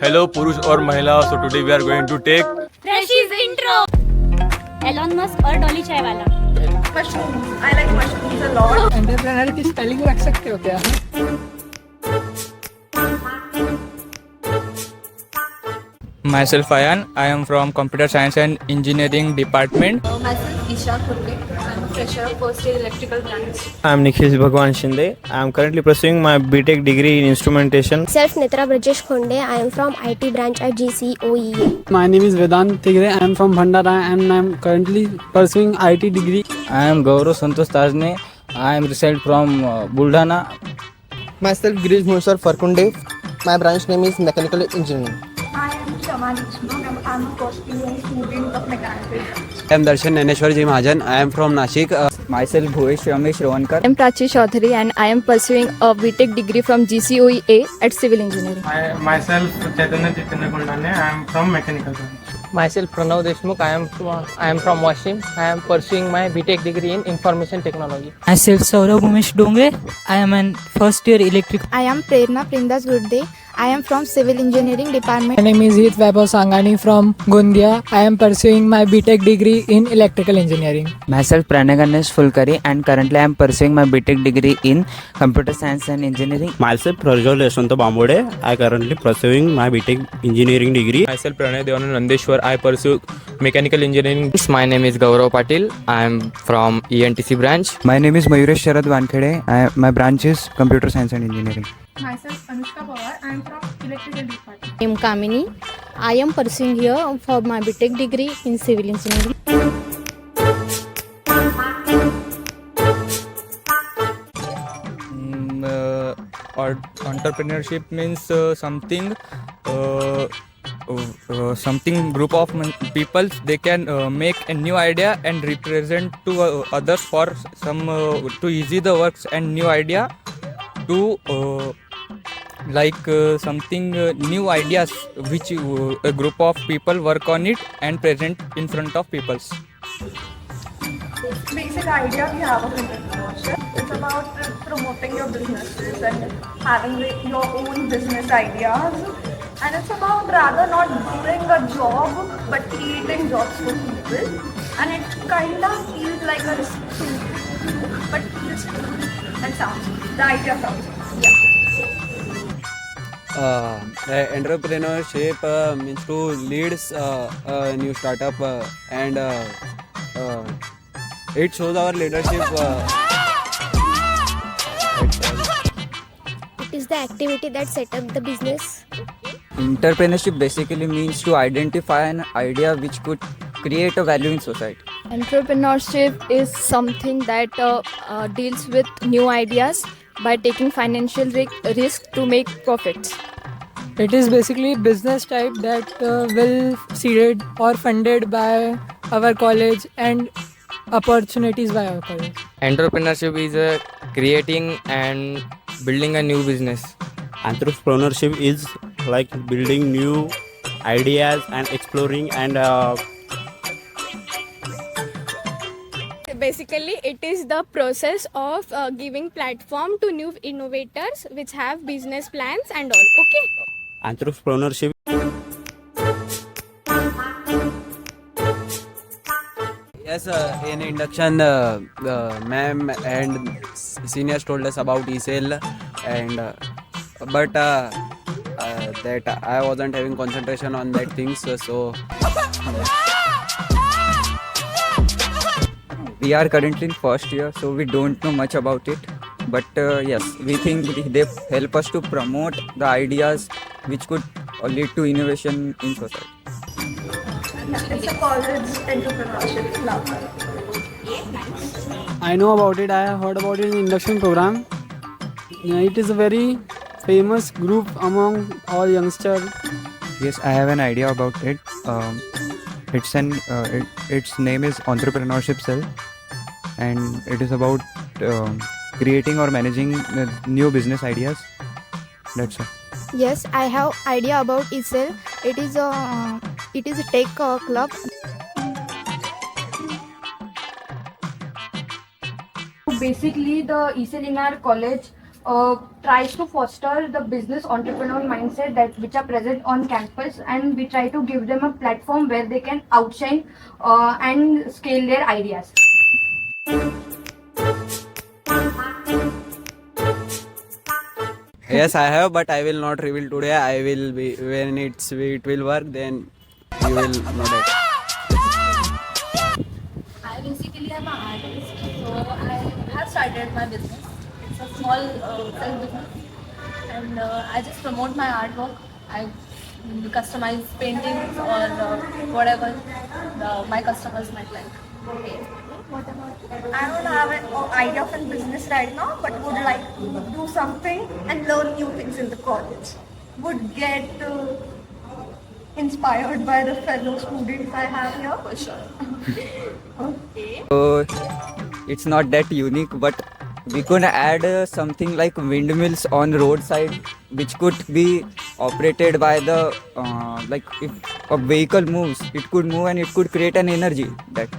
Hello पुरुष और महिला. So today we are going to take Freshies intro. Elon Musk और डॉली चाय वाला. Mushrooms. I like mushrooms a lot. Entrepreneur की स्पेलिंग रख सकते हो क्या? Myself Ayan, I am from Computer Science and Engineering Department. Myself Isha Khurge. I'm a fresher of first year electrical branch. I am Nikhil Bhagwan Shinde. I am currently pursuing my BTech degree in instrumentation. Self Nitra Brajesh Khonde. I am from IT branch at GCOEA. My name is Vedant Tigre. I am from Bhandara and I am currently pursuing IT degree. I am Gaurav Santosh Tajne. I am result from Buldhana. Myself Girish Mursar Farkunde. My branch name is Mechanical Engineering. I am Shama Dishmukh. I'm a first year student of mechanical. I am Darshan Naneshwarji Mahajan. I am from Nashik. Myself Bhuvesh Ramesh Rowankar. I am Prachi Chaudhary and I am pursuing a BTech degree from GCOEA at Civil Engineering. Myself Chaitanya Kuldane. I am from Mechanical branch. Myself Pranav Deshmukh. I am from Washim. I am pursuing my BTech degree in Information Technology. Myself Saurabh Umesh Dongre. I am an first year electrical. I am Prerna Prindas Gurde. I am from Civil Engineering Department. My name is Heath Vaibhav Sangani from Gondia. I am pursuing my BTech degree in Electrical Engineering. Myself Pranay Ganesh Fulkari and currently I am pursuing my BTech degree in Computer Science and Engineering. Myself Prajwal Yashwanta Bambode. I currently pursuing my BTech engineering degree. Myself Pranay Devanand Nandeshwar. I pursue mechanical engineering. My name is Gaurav Patil. I am from ENTC branch. My name is Mayuresh Sharad Wankhede. My branch is Computer Science and Engineering. Myself Anushka Pawar. I am from electrical department. I am Kamini. I am pursuing here for my BTech degree in Civil Engineering. Entrepreneurship means something group of people they can make a new idea and represent to others for some to easy the works and new idea to something new ideas which a group of people work on it and present in front of peoples. Basic idea we have of entrepreneurship. It's about promoting your businesses and having your own business ideas. And it's about rather not doing a job but creating jobs for people. And it kind of feels like a restriction, but feels cool and sounds. The idea sounds. Yeah. Entrepreneurship means to lead a new startup and it shows our leadership. It is the activity that set up the business. Entrepreneurship basically means to identify an idea which could create a value in society. Entrepreneurship is something that deals with new ideas by taking financial risk to make profits. It is basically business type that will seeded or funded by our college and opportunities by our college. Entrepreneurship is creating and building a new business. Entrepreneurship is like building new ideas and exploring and Basically, it is the process of giving platform to new innovators which have business plans and all. Okay. entrepreneurship. Yes, in induction, ma'am and seniors told us about ESL, and but that I wasn't having concentration on that things. So We are currently in first year, so we don't know much about it. But yes, we think they help us to promote the ideas which could lead to innovation in society. It's a college entrepreneurship club. I know about it. I have heard about it in induction program. It is a very famous group among all youngsters. Yes, I have an idea about it. Its name is Entrepreneurship Cell, and it is about creating or managing new business ideas. That's all. Yes, I have idea about ESL. It is a tech club. Basically, the ESL in our college tries to foster the business entrepreneur mindset that which are present on campus, and we try to give them a platform where they can outshine and scale their ideas. Yes, I have, but I will not reveal today. I will be when it will work. Then you will know that. I basically am an artist, so I have started my business. It's a small self business, and I just promote my artwork. I customize paintings or whatever my customers might like. I don't have an idea of a business right now, but would like to do something and learn new things in the college. Would get inspired by the fellow students I have here. For sure. Okay. So it's not that unique, but we could add something like windmills on roadside, which could be operated by the like if a vehicle moves, it could move and it could create an energy that.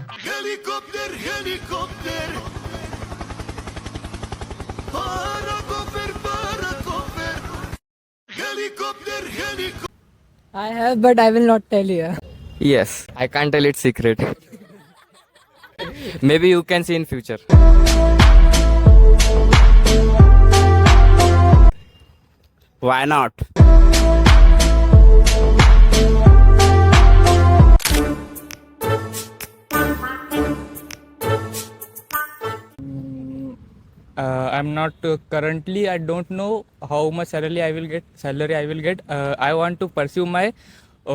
I have, but I will not tell you. Yes, I can't tell it secret. Maybe you can see in future. Why not? I'm not currently. I don't know how much salary I will get. I want to pursue my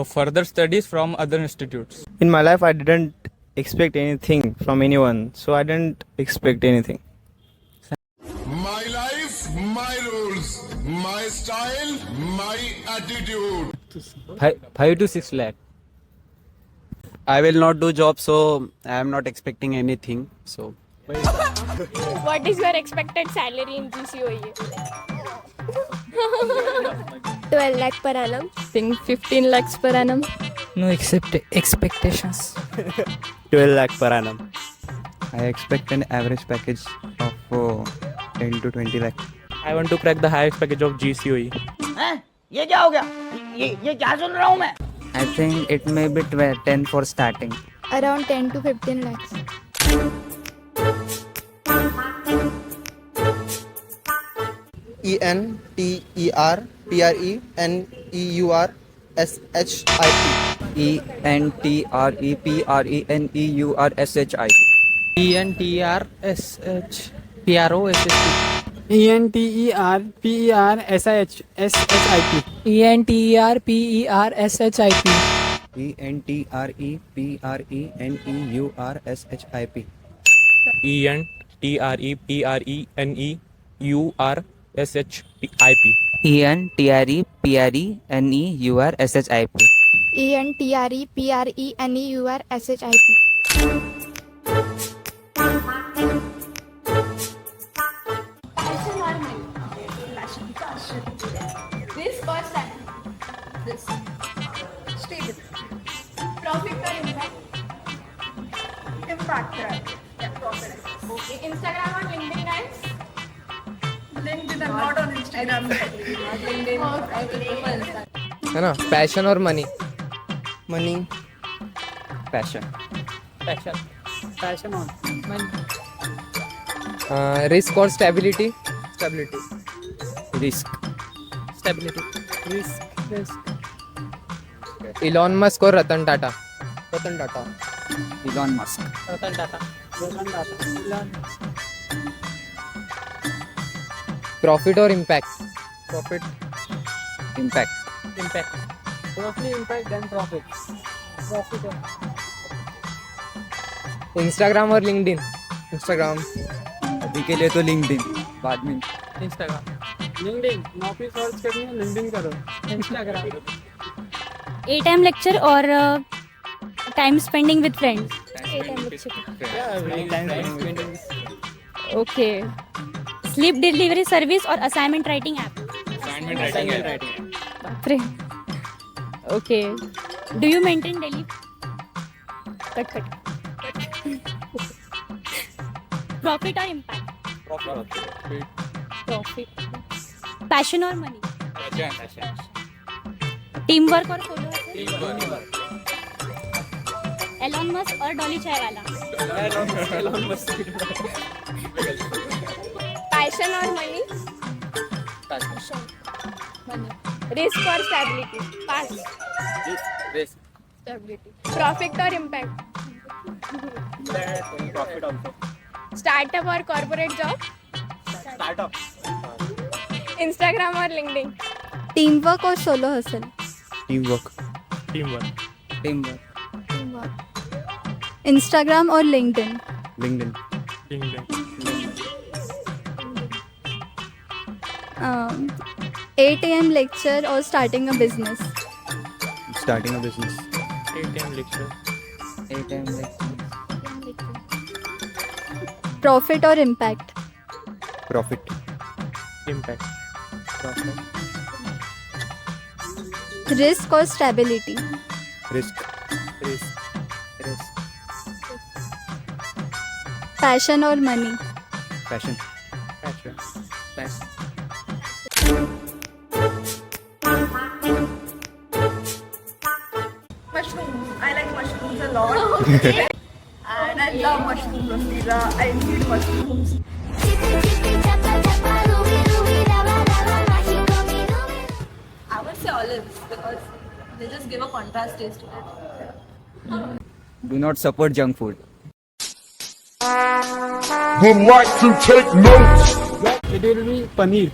further studies from other institutes. In my life, I didn't expect anything from anyone, so I didn't expect anything. My life, my rules, my style, my attitude. 5 to 6 lakh. I will not do job, so I am not expecting anything. So. What is your expected salary in GCOE? 12 lakh per annum. Think 15 lakhs per annum. No expectations. 12 lakh per annum. I expect an average package of 10 to 20 lakh. I want to crack the highest package of GCOE. ये क्या हो गया ये क्या सुन रहा हूँ मैं I think it may be 10 for starting. Around 10 to 15 lakhs. ENTERPRENEURSHIP. This first time. This. Stay with me. Profit or impact? Impact, right? Yeah, profit. Okay. Instagram or LinkedIn, guys? LinkedIn, I'm not on Instagram. LinkedIn. है ना passion और money Money. Passion. Passion on. Money. Risk और stability Risk. Stability. Risk. Elon Musk और Ratan Tata Ratan Tata. Elon Musk. Ratan Tata. Profit और impact Profit. Impact. Impact. Roughly impact then profit. Profit. Instagram और LinkedIn Instagram. अभी के लिए तो LinkedIn. बाद में Instagram. LinkedIn. नौकरी सर्च करनी है LinkedIn करो. Instagram. A-time lecture or time spending with friends? Okay. Sleep delivery service or assignment writing app? Baapre. Okay. Do you maintain daily? Cut. Profit or impact? Profit. Passion or money? Teamwork or solo? Elon Musk or Dolly Chai wala? Passion or money? Passion. Money. Risk or stability? Pass. Risk. Stability. Profit or impact? Profit also. Startup or corporate job? Startup. Instagram or LinkedIn? Teamwork or solo hustle? Teamwork. Teamwork. Instagram or LinkedIn? LinkedIn. 8 a.m. lecture or starting a business? Starting a business. 8 a.m. lecture. Profit or impact? Profit. Impact. Profit. Risk or stability? Risk. Passion or money? Passion. Mushrooms. I like mushrooms a lot. And I love mushrooms, Rafeeza. I need mushrooms. I would say olives because they just give a contrast taste to it. Do not support junk food. Would like to take notes. It will be paneer.